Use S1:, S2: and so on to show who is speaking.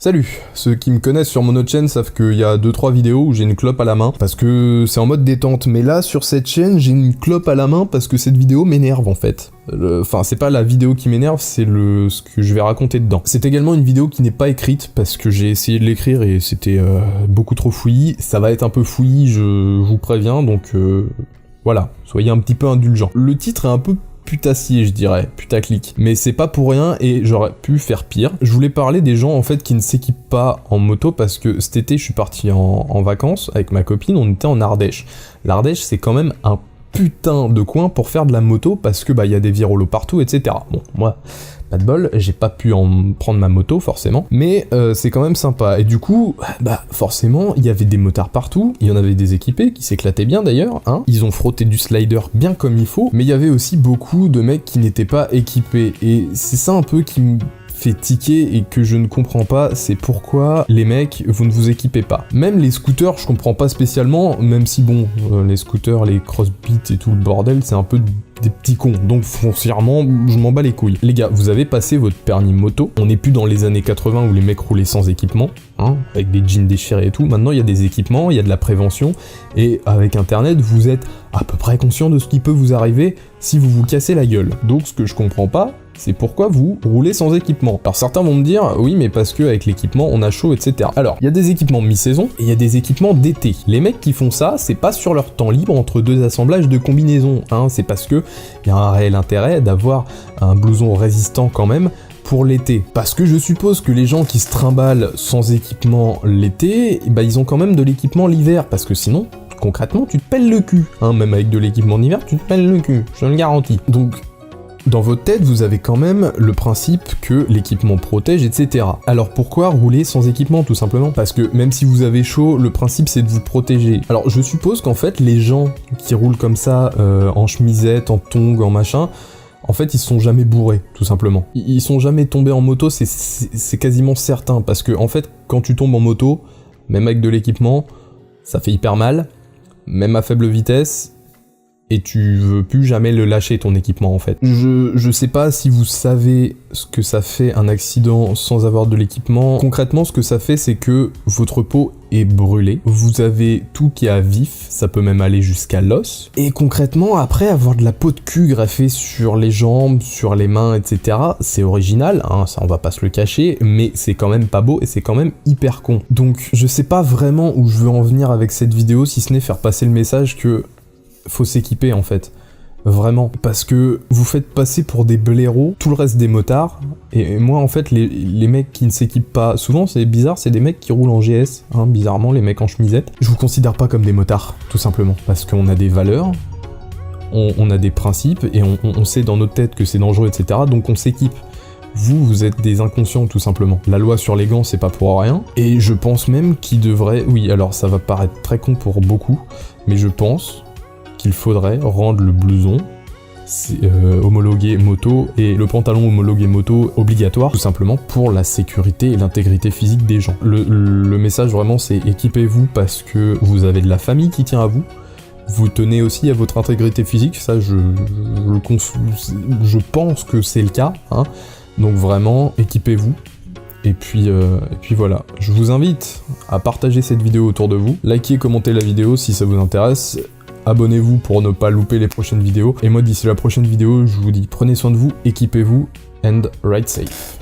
S1: Salut! Ceux qui me connaissent sur mon autre chaîne savent qu'il y a 2-3 vidéos où j'ai une clope à la main, parce que c'est en mode détente, mais là, sur cette chaîne, j'ai une clope à la main parce que cette vidéo m'énerve en fait. Enfin, c'est pas la vidéo qui m'énerve, c'est ce que je vais raconter dedans. C'est également une vidéo qui n'est pas écrite, parce que j'ai essayé de l'écrire et c'était beaucoup trop fouillis. Ça va être un peu fouillis, je vous préviens, donc voilà, soyez un petit peu indulgents. Le titre est un peu putassier, je dirais, putaclic. Mais c'est pas pour rien et j'aurais pu faire pire. Je voulais parler des gens en fait qui ne s'équipent pas en moto parce que cet été je suis parti en vacances avec ma copine, on était en Ardèche. L'Ardèche c'est quand même un putain de coin pour faire de la moto parce que bah y a des virolos partout, etc. Bon, moi, pas de bol, j'ai pas pu en prendre ma moto forcément, mais c'est quand même sympa. Et du coup, bah forcément, il y avait des motards partout, il y en avait des équipés qui s'éclataient bien d'ailleurs, hein. Ils ont frotté du slider bien comme il faut, mais il y avait aussi beaucoup de mecs qui n'étaient pas équipés. Et c'est ça un peu qui me fait tiquer et que je ne comprends pas, c'est pourquoi les mecs, vous ne vous équipez pas. Même les scooters, je comprends pas spécialement, même si bon, les scooters, les crossbits et tout le bordel, c'est un peu des petits cons, donc foncièrement, je m'en bats les couilles. Les gars, vous avez passé votre permis moto, on n'est plus dans les années 80 où les mecs roulaient sans équipement, hein, avec des jeans déchirés et tout, maintenant il y a des équipements, il y a de la prévention, et avec internet, vous êtes à peu près conscient de ce qui peut vous arriver si vous vous cassez la gueule. Donc ce que je comprends pas, c'est pourquoi vous roulez sans équipement. Alors certains vont me dire, oui mais parce que avec l'équipement on a chaud, etc. Alors, il y a des équipements mi-saison, et il y a des équipements d'été. Les mecs qui font ça, c'est pas sur leur temps libre entre deux assemblages de combinaisons, hein, c'est parce que il y a un réel intérêt d'avoir un blouson résistant quand même pour l'été. Parce que je suppose que les gens qui se trimballent sans équipement l'été, bah ils ont quand même de l'équipement l'hiver, parce que sinon, concrètement, tu te pèles le cul. Hein, même avec de l'équipement d'hiver, tu te pèles le cul, je te le garantis. Donc, dans votre tête, vous avez quand même le principe que l'équipement protège, etc. Alors pourquoi rouler sans équipement, tout simplement? Parce que même si vous avez chaud, le principe c'est de vous protéger. Alors je suppose qu'en fait, les gens qui roulent comme ça, en chemisette, en tongs, en machin, en fait ils se sont jamais bourrés, tout simplement. Ils sont jamais tombés en moto, c'est quasiment certain, parce que en fait, quand tu tombes en moto, même avec de l'équipement, ça fait hyper mal, même à faible vitesse, et tu veux plus jamais le lâcher ton équipement en fait. Je sais pas si vous savez ce que ça fait un accident sans avoir de l'équipement. Concrètement, ce que ça fait, c'est que votre peau est brûlée. Vous avez tout qui est à vif, ça peut même aller jusqu'à l'os. Et concrètement, après avoir de la peau de cul greffée sur les jambes, sur les mains, etc., c'est original, hein, ça on va pas se le cacher, mais c'est quand même pas beau et c'est quand même hyper con. Donc je sais pas vraiment où je veux en venir avec cette vidéo, si ce n'est faire passer le message que faut s'équiper en fait, vraiment, parce que vous faites passer pour des blaireaux tout le reste des motards, et moi en fait les mecs qui ne s'équipent pas, souvent c'est bizarre, c'est des mecs qui roulent en GS, hein, bizarrement les mecs en chemisette, je vous considère pas comme des motards, tout simplement, parce qu'on a des valeurs, on a des principes, et on sait dans notre tête que c'est dangereux, etc., donc on s'équipe. Vous êtes des inconscients, tout simplement. La loi sur les gants, c'est pas pour rien, et je pense même qu'il devrait, oui, alors ça va paraître très con pour beaucoup, mais je pense qu'il faudrait rendre le blouson homologué moto et le pantalon homologué moto obligatoire, tout simplement pour la sécurité et l'intégrité physique des gens. Le message vraiment c'est équipez-vous parce que vous avez de la famille qui tient à vous, vous tenez aussi à votre intégrité physique, ça je pense que c'est le cas, hein. Donc vraiment équipez-vous. Et puis voilà, je vous invite à partager cette vidéo autour de vous, likez, commentez la vidéo si ça vous intéresse, abonnez-vous pour ne pas louper les prochaines vidéos, et moi d'ici la prochaine vidéo, je vous dis prenez soin de vous, équipez-vous, and ride safe.